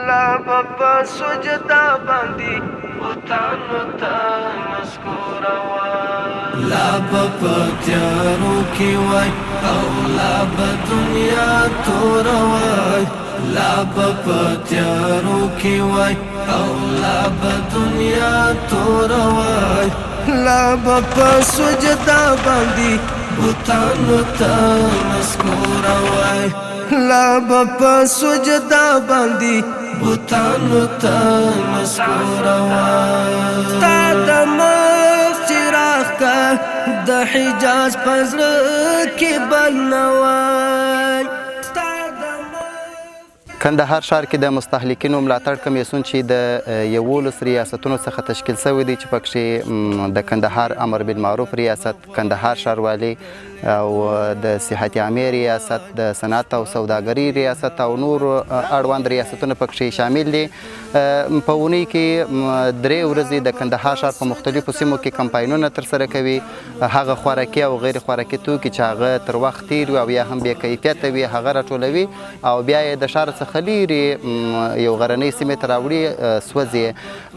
لا بپا سجدا باندې بوتانو ته نسکوره وای لا بپا تیارو کې وای او لا به دنیا توره وای لا بپا تیارو کې وای او لا به دنیا توره وای لا بپا سجدا باندې بوتانو ته نسکوره وای لا بپا سجدا باندې بوتانو ته نسکوره وای ستا د مخ چراغ کا د حجاز پزړه کې بل نه وای کندهار ښار کې د مستهلکینو ملاتړ کمیسیون چې د 11 ریاستونو څخه تشکیل شوی دی چې پکې د کندهار امر بالمعروف ریاست، کندهار ښاروالي او د صحت عامې ریاست، د صنعت او سوداګري ریاست او نور اړوند ریاستونه پکې شامل دي. په اونۍ کې 3 ورځې د کندهار ښار په مختلفو سیمو کې کمپاینونه ترسره کوي. هغه خوراکي او غیر خوراکي توکي چې هغه تر وخت تیر وي او یا هم بې کیفیته وي هغه راټولوي او بیا یې د ښار څخه لرې یو غرنۍ سیمې ته راوړي سوځي.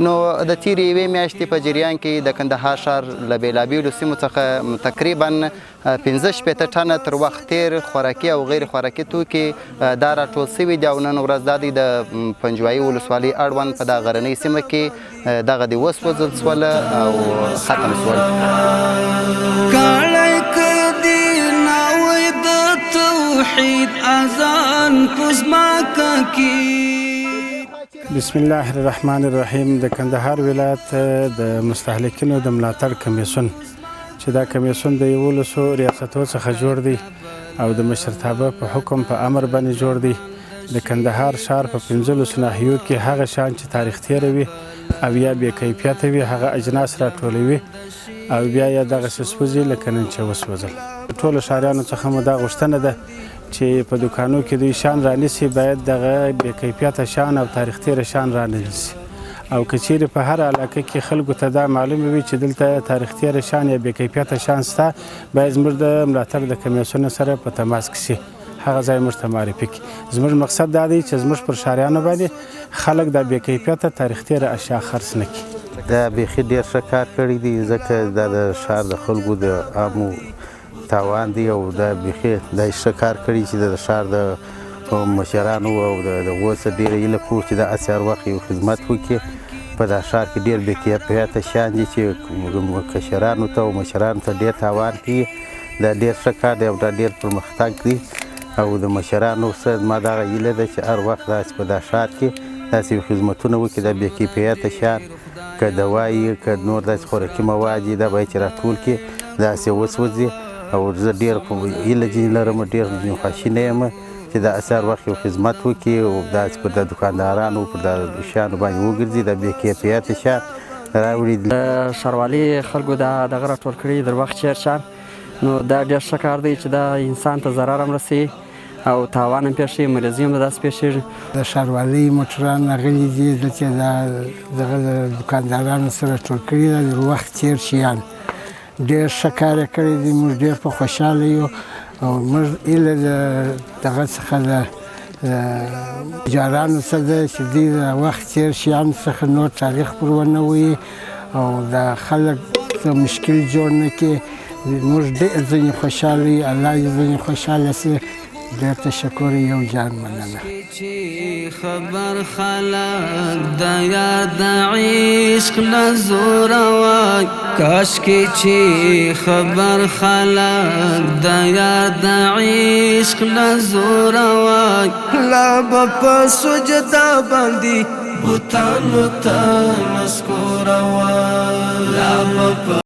نو د تیرې یوې میاشتې په جریان کې د کندهار ښار له بېلابېلو سیمو څخه تقریبا 15 ټنه تر وخت تیر خوراکي او غیر خوراکي توکي دا راټول شوي دي او نن ورځ دا دی د پنجوایي ولسوالۍ اړوند په دا غرنۍ سیمه کې دغه د وسوځل سوله او ختم سول. کاړی کدی ناوی د توحید اذان پزماکه کې. بسم الله الرحمن الرحیم. د کندهار ولایت د مستهلکینو د ملاتړ کمیسیون چې دا کمیسیون د 11 ریاستو څخه جوړ دی او د مشرتابه په حکم په امر باندې جوړ دی. د کندهار ښار په 15 ناحیو کې هغه شیان چې تاریخ تیره وي او یا بې کیفیته وي هغه اجناس راټولوي او بیا یې دغسې سوځي لکه نن چې وسوځل. ټولو ښاریانو څخه مو دا غوښتنه ده چې په دوکانو کې دوی شیان رانیسي باید دغه بې کیفیته شیان او تاریخ تیره شیان رانیسي او که چیرې په هر علاقه کې خلکو ته دا معلومه وي چې دلته تاریخ تیره شیان یا بې کیفیته شیان شته باید زموږ د ملاتړ د کمیسیون سره په تماس کې شي هغه ځای موږ ته معرفي کړي. زموږ مقصد دا دی چې زموږ پر ښاریانو باندې خلک د بې کیفیته تاریخ تیره اشیا خرڅ نه کړي. دا بیخي ډېر ښه کار کړی دی ځکه دا د ښار د خلکو د عامو تاوان دی او دا بیخي دا ښه کار کړی چې د ښار د مشرانو او د اوسه ډېره هیله کوو چې دا هسې هر وخت یو خدمت وکړي. په دا ښار کې ډېر بې کیفیته شیان دي چې کشرانو ته او مشرانو ته ډېر تاوان کوي. دا ډېر ښه کار دی او دا ډېر پرمختګ دی او د مشرانو سره ما دغه هیله ده چې هر وخت داسې په دا ښار کې داسې خدمتونه وکړي. دا بې کیفیته شیان که دوا یي که نور داسې خوراکي مواد یي دا باید چې راټول کړي داسې وسوځي او زه ډېر هیله ځینې لرم ډېر خواشینی یم چې دا هسې هر وخت یو خدمت وکړي او داسې پر د دوکاندارانو پر د شیانو باندې وګرځي دا بې کیفیته شیان راوړي. ښاروالي خلکو دغه راټول کړي در وخت چیر شیان نو دا ډېر ښه کار دی چې دا انسان ته ضرر هم رسوي او تاوان هم پېښوي مریضي هم داسې پېښېږي. د ښاروالۍ موټران راغلي دي دلته دغه د دوکاندارانو سره ټول کړي ده در وخت تېر شیان ډېر ښه کار یې کړی دی. موږ ډېر په خوشحاله یو او موږ هیله د دغه څخه د جارانو څخه ده چې دوی د وخت تېر شیانو څخه نور تاریخ پر ونه ووایي او د خلک ته مشکل جوړ نه کړي. موږ ډېر ځینې خوشحاله یو الله دې ځینې خوشحاله سي. ډېر تشکر یو جان مننه. خبر خلق د یاد عشق نزوره وای کاشکې چې خبر خلق د یاد عشق نزوره وای لا به په سجدا باندې بوتانو ته نسکوره وای لا به